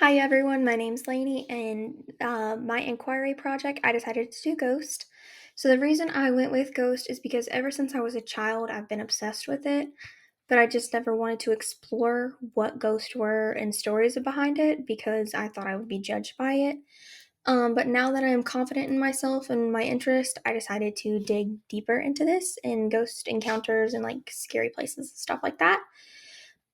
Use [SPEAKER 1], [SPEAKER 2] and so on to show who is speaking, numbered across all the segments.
[SPEAKER 1] Hi everyone, my name's Lainey, and my inquiry project, I decided to do Ghost. So the reason I went with Ghost is because ever since I was a child, I've been obsessed with it, but I just never wanted to explore what ghosts were and stories behind it because I thought I would be judged by it. But now that I am confident in myself and my interest, I decided to dig deeper into this and ghost encounters and like scary places and stuff like that.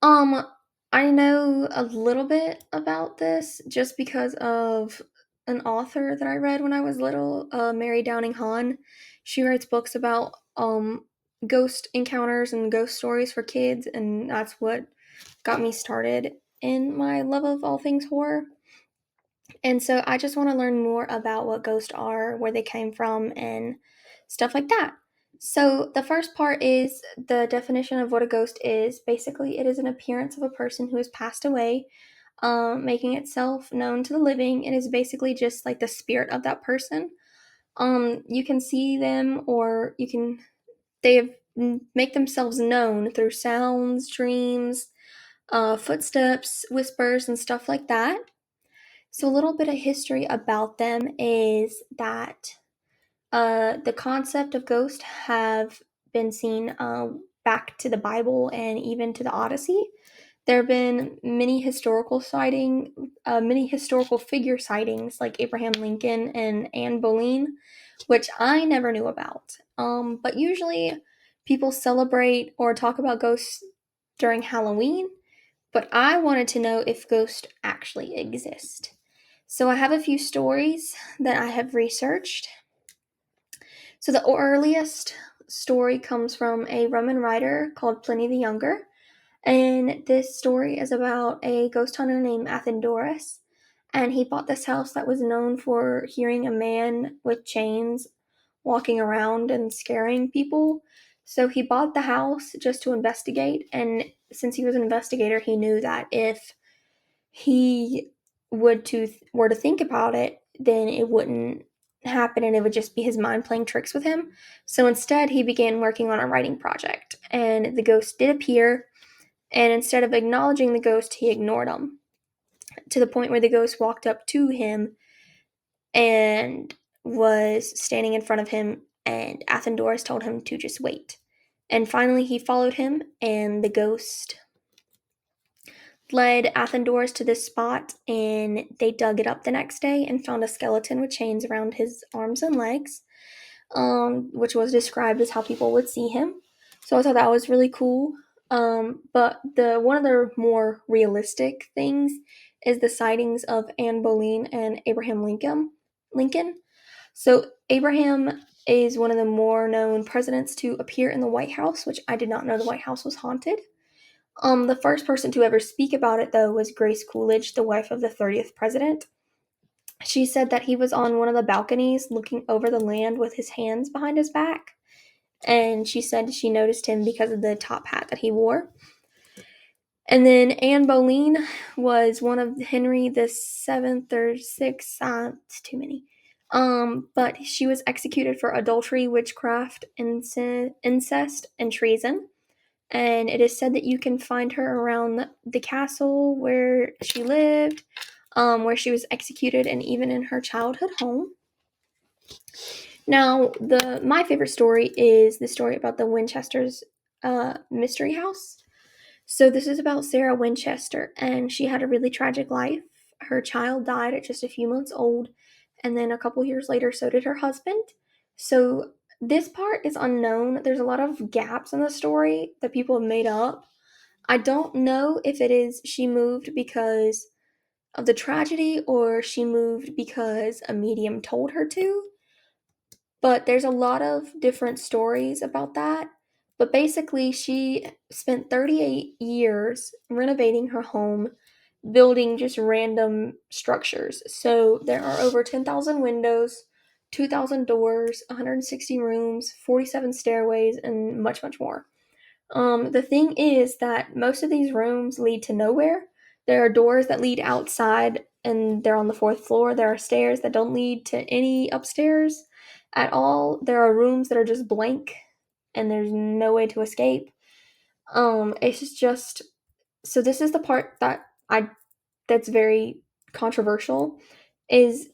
[SPEAKER 1] Um, I know a little bit about this just because of an author that I read when I was little, Mary Downing Hahn. She writes books about ghost encounters and ghost stories for kids, and that's what got me started in my love of all things horror. And so I just want to learn more about what ghosts are, where they came from, and stuff like that. So the first part is the definition of what a ghost is. Basically, it is an appearance of a person who has passed away, making itself known to the living. It is basically just like the spirit of that person. You can see them, or they have make themselves known through sounds, dreams, footsteps, whispers, and stuff like that. So, a little bit of history about them is that the concept of ghosts have been seen back to the Bible and even to the Odyssey. There have been many historical figure sightings like Abraham Lincoln and Anne Boleyn, which I never knew about. But usually people celebrate or talk about ghosts during Halloween, but I wanted to know if ghosts actually exist. So I have a few stories that I have researched. So the earliest story comes from a Roman writer called Pliny the Younger, and this story is about a ghost hunter named Athenodorus, and he bought this house that was known for hearing a man with chains walking around and scaring people. So he bought the house just to investigate, and since he was an investigator, he knew that if he were to think about it, then it wouldn't happen and it would just be his mind playing tricks with him. So instead, he began working on a writing project, and the ghost did appear. And instead of acknowledging the ghost, he ignored him to the point where the ghost walked up to him and was standing in front of him. And Athenodorus told him to just wait. And finally, he followed him, and the ghost led Athenodorus to this spot, and they dug it up the next day and found a skeleton with chains around his arms and legs, which was described as how people would see him. So I thought that was really cool. But the one of the more realistic things is the sightings of Anne Boleyn and Abraham Lincoln. Lincoln. So Abraham is one of the more known presidents to appear in the White House, which I did not know the White House was haunted. The first person to ever speak about it, though, was Grace Coolidge, the wife of the 30th president. She said that he was on one of the balconies looking over the land with his hands behind his back. And she said she noticed him because of the top hat that he wore. And then Anne Boleyn was one of Henry the Seventh or Sixth. It's too many. But she was executed for adultery, witchcraft, incest, and treason. And it is said that you can find her around the castle where she lived, where she was executed, and even in her childhood home. Now, my favorite story is the story about the Winchester's mystery house. So this is about Sarah Winchester, and she had a really tragic life. Her child died at just a few months old, and then a couple years later, so did her husband. So this part is unknown. There's a lot of gaps in the story that people have made up. I don't know if it is she moved because of the tragedy or she moved because a medium told her to, but there's a lot of different stories about that. But basically, she spent 38 years renovating her home, building just random structures. So there are over 10,000 windows, 2,000 doors, 160 rooms, 47 stairways, and much, much more. The thing is that most of these rooms lead to nowhere. There are doors that lead outside and they're on the fourth floor. There are stairs that don't lead to any upstairs at all. There are rooms that are just blank and there's no way to escape. It's just so this is the part that I that's very controversial is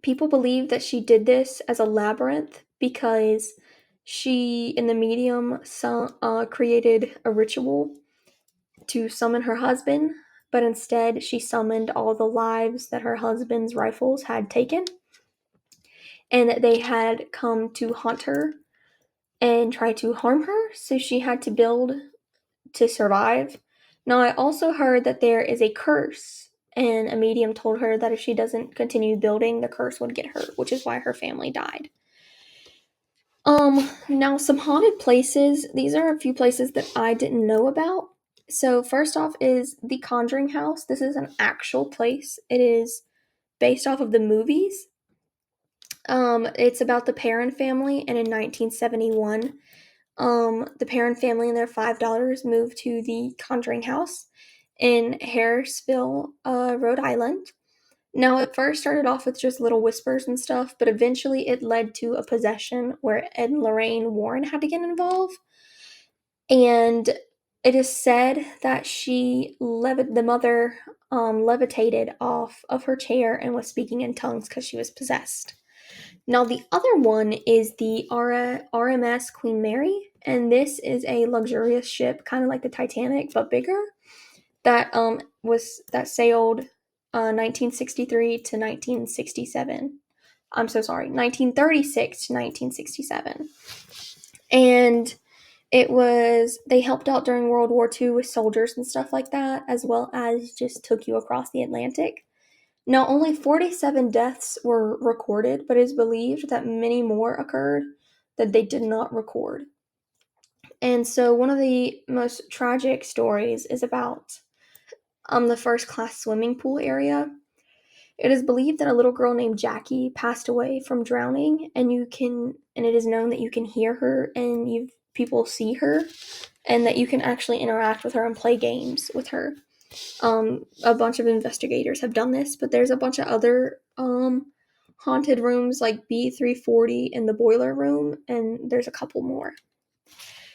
[SPEAKER 1] people believe that she did this as a labyrinth because she, in the medium, created a ritual to summon her husband, but instead she summoned all the lives that her husband's rifles had taken, and that they had come to haunt her and try to harm her, so she had to build to survive. Now, I also heard that there is a curse, and a medium told her that if she doesn't continue building, the curse would get her, which is why her family died. Now some haunted places. These are a few places that I didn't know about. So first off is the Conjuring House. This is an actual place. It is based off of the movies. It's about the Perron family, and in 1971, the Perron family and their five daughters moved to the Conjuring House in Harrisville, Rhode Island. Now, it first started off with just little whispers and stuff, but eventually it led to a possession where Ed and Lorraine Warren had to get involved. And it is said that the mother, levitated off of her chair and was speaking in tongues because she was possessed. Now, the other one is the RMS Queen Mary, and this is a luxurious ship, kind of like the Titanic, but bigger, that sailed 1963 to 1967. I'm so sorry, 1936 to 1967. And they helped out during World War II with soldiers and stuff like that, as well as just took you across the Atlantic. Now, only 47 deaths were recorded, but it is believed that many more occurred that they did not record. And so, one of the most tragic stories is about the first class swimming pool area. It is believed that a little girl named Jackie passed away from drowning, and it is known that you can hear her and people see her, and that you can actually interact with her and play games with her. A bunch of investigators have done this, but there's a bunch of other haunted rooms like B340 and the boiler room, and there's a couple more.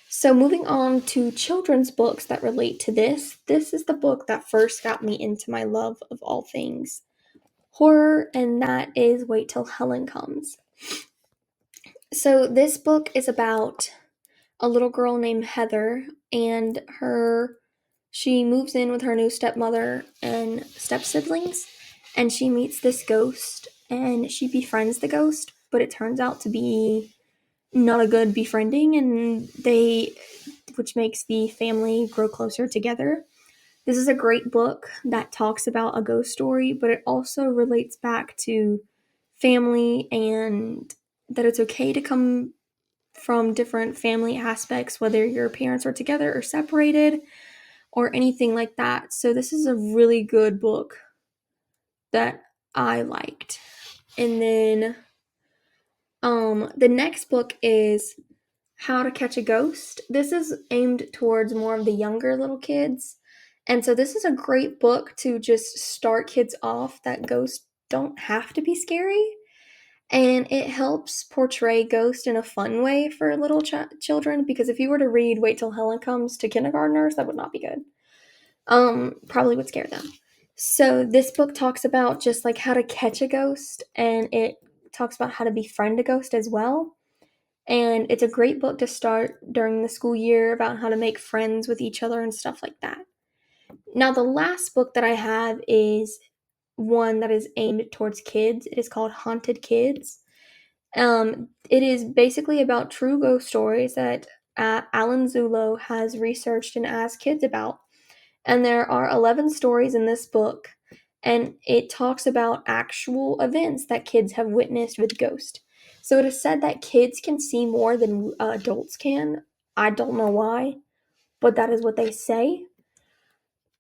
[SPEAKER 1] So moving on to children's books that relate to this is the book that first got me into my love of all things horror, and that is Wait Till Helen Comes. So this book is about a little girl named Heather, and she moves in with her new stepmother and step-siblings, and she meets this ghost, and she befriends the ghost, but it turns out to be not a good befriending, and which makes the family grow closer together. This is a great book that talks about a ghost story, but it also relates back to family and that it's okay to come from different family aspects, whether your parents are together or separated or anything like that. So this is a really good book that I liked. And then the next book is How to Catch a Ghost. This is aimed towards more of the younger little kids. And so this is a great book to just start kids off that ghosts don't have to be scary. And it helps portray ghosts in a fun way for little children, because if you were to read Wait Till Helen Comes to kindergartners, that would not be good. Probably would scare them. So this book talks about just like how to catch a ghost, and it talks about how to befriend a ghost as well. And it's a great book to start during the school year about how to make friends with each other and stuff like that. Now, the last book that I have is one that is aimed towards kids. It is called Haunted Kids. It is basically about true ghost stories that Alan Zulo has researched and asked kids about. And there are 11 stories in this book, and it talks about actual events that kids have witnessed with ghosts. So it is said that kids can see more than adults can. I don't know why, but that is what they say.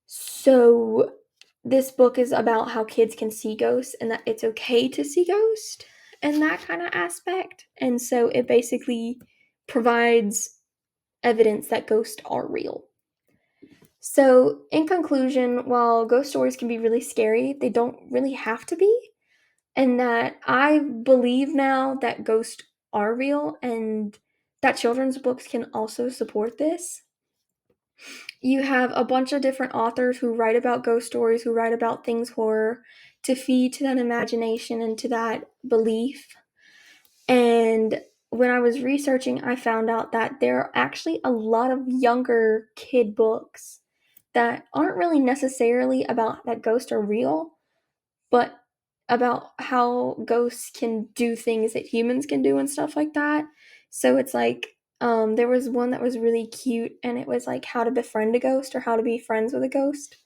[SPEAKER 1] So this book is about how kids can see ghosts and that it's okay to see ghosts and that kind of aspect. And so it basically provides evidence that ghosts are real. So, in conclusion, while ghost stories can be really scary, they don't really have to be. And that I believe now that ghosts are real and that children's books can also support this. you have a bunch of different authors who write about ghost stories, who write about things horror, to feed to that imagination and to that belief. And when I was researching, I found out that there are actually a lot of younger kid books that aren't really necessarily about that ghosts are real, but about how ghosts can do things that humans can do and stuff like that. So it's like, there was one that was really cute, and it was like how to befriend a ghost or how to be friends with a ghost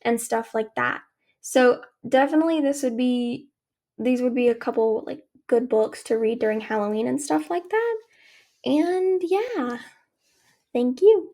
[SPEAKER 1] and stuff like that. So definitely, these would be a couple like good books to read during Halloween and stuff like that. And yeah, thank you.